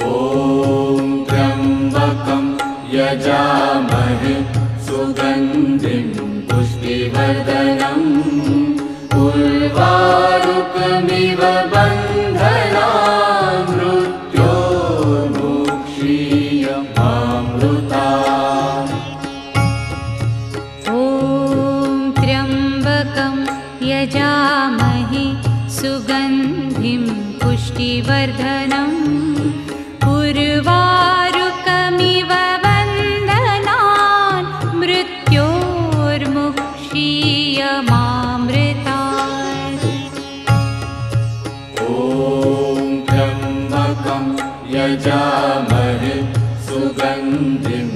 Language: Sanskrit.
ॐ त्र्यम्बकं यजामहे सुगन्धिं पुष्टिवर्धनम् उर्वारुकमिव बन्धनान् मृत्योर्मुक्षीयमामृतात्। ॐ त्र्यम्बकं यजामहे सुगन्धिं पुष्टिवर्धनम् उर्वारुकमिव बन्धनान् मृत्योर्मुक्षीयमामृतात्। ॐ त्र्यम्बकं यजामहे सुगन्धिं